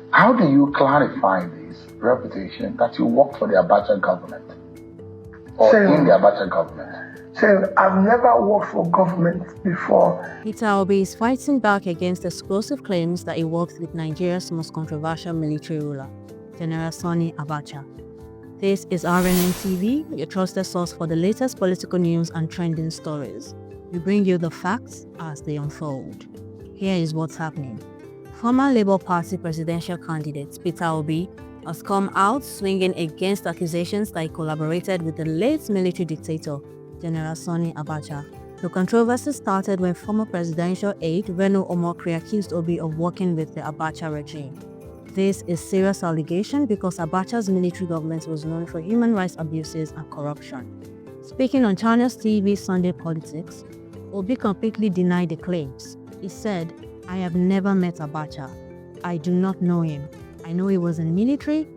How do you clarify this reputation that you worked for the Abacha government or in the Abacha government? So I've never worked for government before. Peterobi is fighting back against explosive claims that he worked with Nigeria's most controversial military ruler, General Sani Abacha. This is RNN TV, your trusted source for the latest political news and trending stories. We bring you the facts as they unfold. Here is what's happening. Former Labour Party presidential candidate Peter Obi has come out swinging against accusations that he collaborated with the late military dictator, General Sani Abacha. The controversy started when former presidential aide Reno Omokri accused Obi of working with the Abacha regime. This is serious allegation because Abacha's military government was known for human rights abuses and corruption. Speaking on Channels TV Sunday Politics, Obi completely denied the claims. He said, "I have never met Abacha. I do not know him. I know he was in the military,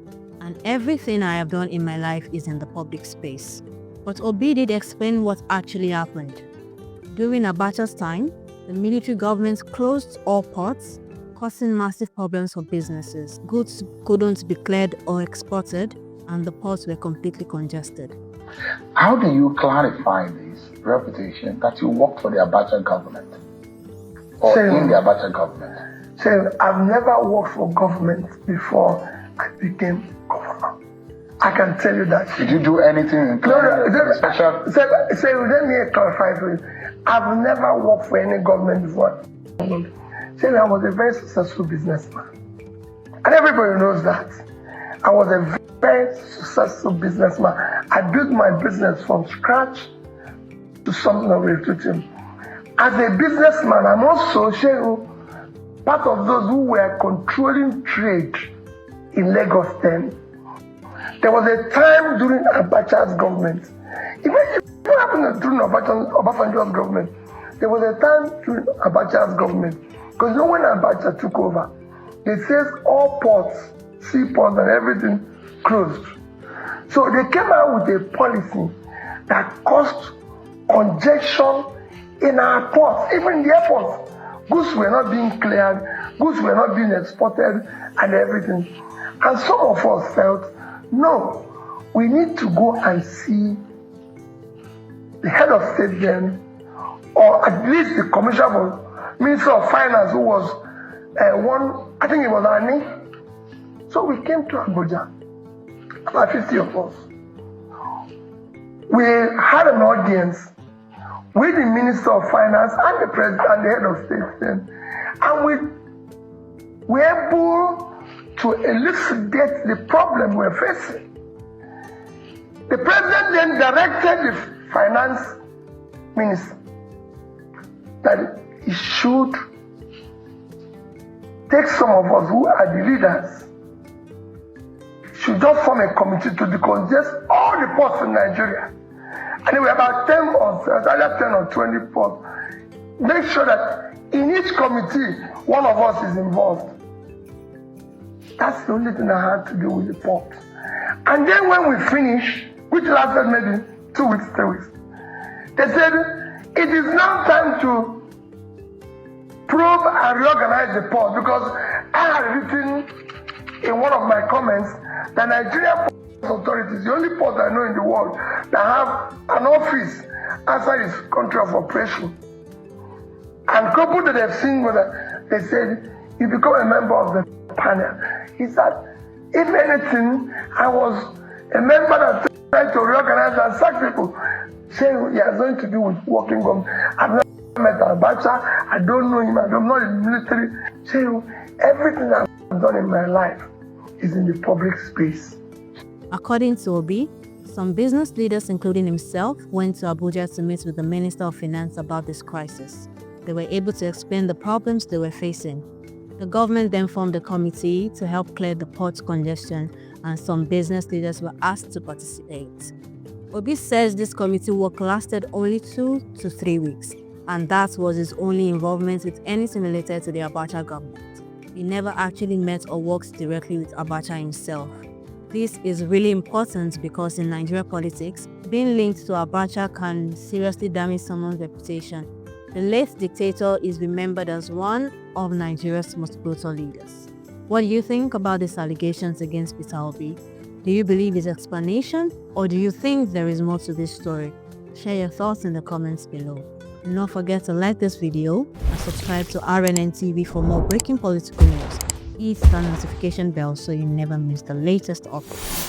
and everything I have done in my life is in the public space." But Obi did explain what actually happened. During Abacha's time, the military government closed all ports, causing massive problems for businesses. Goods couldn't be cleared or exported, and the ports were completely congested. How do you clarify this reputation that you worked for the Abacha government or in the Abacha government? So I've never worked for government before I became governor. I can tell you that. Did you do anything special? So let me clarify for you. I've never worked for any government before. So I was a very successful businessman. And everybody knows that. I was a very successful businessman. I built my business from scratch to something of reputation. As a businessman, I'm also part of those who were controlling trade in Lagos then. There was a time during Abacha's government. What happened during Obasanjo's government? There was a time during Abacha's government. Because when Abacha took over, they said all ports, seaports and everything closed. So they came out with a policy that caused congestion in our ports, even in the airports. Goods were not being cleared, goods were not being exported and everything. And some of us felt, no, we need to go and see the head of state then, or at least the commissioner for Minister of Finance, who was I think it was Ani. So we came to Abuja, about 50 of us. We had an audience with the Minister of Finance and the President and the head of state then. And we were able to elucidate the problem we're facing. The President then directed the Finance Minister that he should take some of us who are the leaders, should just form a committee to decongest all the ports in Nigeria. And there were about 10 or 20 ports. Make sure that in each committee, one of us is involved. That's the only thing I had to do with the port. And then when we finished, which lasted maybe 2 weeks, 3 weeks, they said, it is now time to probe and reorganize the port, because I had written in one of my comments that Nigerian port authority is the only port I know in the world that have an office outside its country of operation. And couple that they've seen with it, they said, you become a member of the panel. He said, if anything, I was a member that tried to reorganize and sack people. Saying he has nothing to do with working government. I've not met Abacha, I don't know him, I'm not in the military. Saying everything I've done in my life is in the public space. According to Obi, some business leaders, including himself, went to Abuja to meet with the Minister of Finance about this crisis. They were able to explain the problems they were facing. The government then formed a committee to help clear the port congestion, and some business leaders were asked to participate. Obi says this committee work lasted only 2 to 3 weeks, and that was his only involvement with anything related to the Abacha government. He never actually met or worked directly with Abacha himself. This is really important because in Nigeria politics, being linked to Abacha can seriously damage someone's reputation. The late dictator is remembered as one of Nigeria's most brutal leaders. What do you think about these allegations against peterobi? Do you believe his explanation, or do you think there is more to this story? Share your thoughts in the comments below. Do not forget to like this video and subscribe to RNN TV for more breaking political news. Hit that notification bell so you never miss the latest updates.